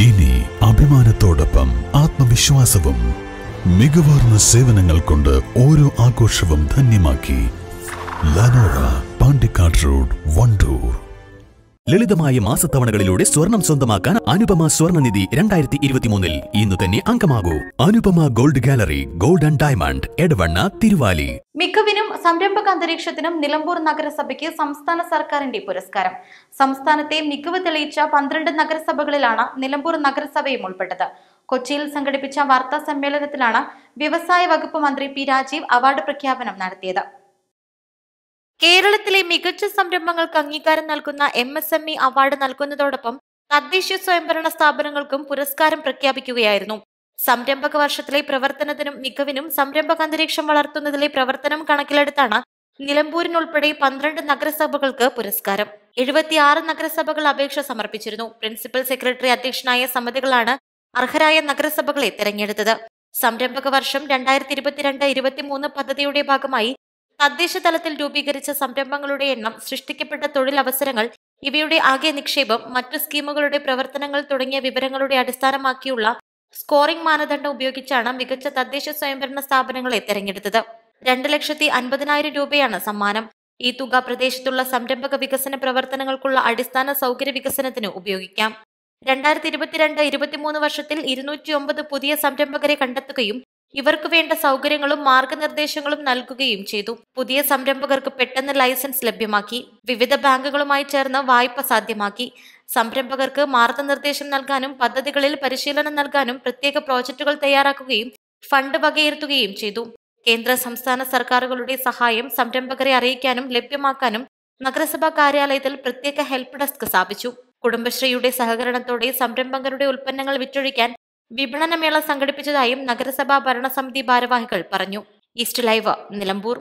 ഇനി അഭിമാനത്തോടൊപ്പം ആത്മവിശ്വാസവും. മികവാർന്ന സേവനങ്ങൾ കൊണ്ട് ഓരോ ആഘോഷവും ധന്യമാക്കി. ലനോറ, പാണ്ടിക്കാട് റോഡ്, വണ്ടൂർ. ലളിതമായ മാസത്തവണകളിലൂടെ സ്വർണം സ്വന്തമാക്കാൻ അനുപമ സ്വർണ്ണനിധി 2023 ഇന്ന് തന്നെ അംഗമാകൂ. Anupama gold gallery, gold and diamond, Edavanna, Thiruvali. മികവിനും സംരംഭക അന്തരീക്ഷത്തിനും നിലമ്പൂർ നഗരസഭയ്ക്ക് സംസ്ഥാന സർക്കാരിന്റെ പുരസ്കാരം. സംസ്ഥാനത്തെ മികവ് തെളിയിച്ച 12 നഗരസഭകളിലാണ് നിലമ്പൂർ നഗരസഭയും ഉൾപ്പെട്ടത്. കൊച്ചിയിൽ സംഘടിപ്പിച്ച വാർത്താ സമ്മേളനത്തിലാണ് വ്യവസായ വകുപ്പ് മന്ത്രി പി രാജീവ് അവാർഡ് പ്രഖ്യാപനം നടത്തിയത്. കേരളത്തിലെ മികച്ച സംരംഭങ്ങൾക്ക് അംഗീകാരം നൽകുന്ന MSME അവാർഡ് നൽകുന്നതോടൊപ്പം തദ്ദേശ സ്വയംഭരണ സ്ഥാപനങ്ങൾക്കും പുരസ്കാരം പ്രഖ്യാപിക്കുകയായിരുന്നു. സംരംഭക വർഷത്തിലെ പ്രവർത്തനത്തിനും മികവിനും സംരംഭക അന്തരീക്ഷം വളർത്തുന്നതിലെ പ്രവർത്തനം കണക്കിലെടുത്താണ് നിലമ്പൂരിനുൾപ്പെടെ 12 നഗരസഭകൾക്ക് പുരസ്കാരം. 76 നഗരസഭകൾ അപേക്ഷ സമർപ്പിച്ചിരുന്നു. പ്രിൻസിപ്പൽ സെക്രട്ടറി അധ്യക്ഷനായ സമിതികളാണ് അർഹരായ നഗരസഭകളെ തെരഞ്ഞെടുത്തത്. സംരംഭക വർഷം 2022-23 പദ്ധതിയുടെ ഭാഗമായി തദ്ദേശ തലത്തിൽ രൂപീകരിച്ച സംരംഭങ്ങളുടെ എണ്ണം, സൃഷ്ടിക്കപ്പെട്ട തൊഴിലവസരങ്ങൾ, ഇവയുടെ ആകെ നിക്ഷേപം, മറ്റു സ്കീമുകളുടെ പ്രവർത്തനങ്ങൾ തുടങ്ങിയ വിവരങ്ങളുടെ അടിസ്ഥാനമാക്കിയുള്ള സ്കോറിംഗ് മാനദണ്ഡം ഉപയോഗിച്ചാണ് മികച്ച തദ്ദേശ സ്വയംഭരണ സ്ഥാപനങ്ങളെ തെരഞ്ഞെടുത്തത്. 2,50,000 രൂപയാണ് സമ്മാനം. ഈ തുക പ്രദേശത്തുള്ള സംരംഭക വികസന പ്രവർത്തനങ്ങൾക്കുള്ള അടിസ്ഥാന സൗകര്യ വികസനത്തിന് ഉപയോഗിക്കാം. 2022-23 വർഷത്തിൽ 209 പുതിയ സംരംഭകരെ കണ്ടെത്തുകയും ഇവർക്ക് വേണ്ട സൗകര്യങ്ങളും മാർഗനിർദ്ദേശങ്ങളും നൽകുകയും ചെയ്തു. പുതിയ സംരംഭകർക്ക് പെട്ടെന്ന് ലൈസൻസ് ലഭ്യമാക്കി. വിവിധ ബാങ്കുകളുമായി ചേർന്ന് വായ്പ സാധ്യമാക്കി. സംരംഭകർക്ക് മാർഗനിർദ്ദേശം നൽകാനും പദ്ധതികളിൽ പരിശീലനം നൽകാനും പ്രത്യേക പ്രോജക്റ്റുകൾ തയ്യാറാക്കുകയും ഫണ്ട് വകയിരുത്തുകയും ചെയ്തു. കേന്ദ്ര സംസ്ഥാന സർക്കാരുകളുടെ സഹായം സംരംഭകരെ അറിയിക്കാനും ലഭ്യമാക്കാനും നഗരസഭാ കാര്യാലയത്തിൽ പ്രത്യേക ഹെൽപ്പ് ഡെസ്ക് സ്ഥാപിച്ചു. കുടുംബശ്രീയുടെ സഹകരണത്തോടെ സംരംഭകരുടെ ഉൽപ്പന്നങ്ങൾ വിറ്റൊഴിക്കാൻ വിപണനമേള സംഘടിപ്പിച്ചതായും നഗരസഭാ ഭരണസമിതി ഭാരവാഹികൾ പറഞ്ഞു. East live, Nilambur.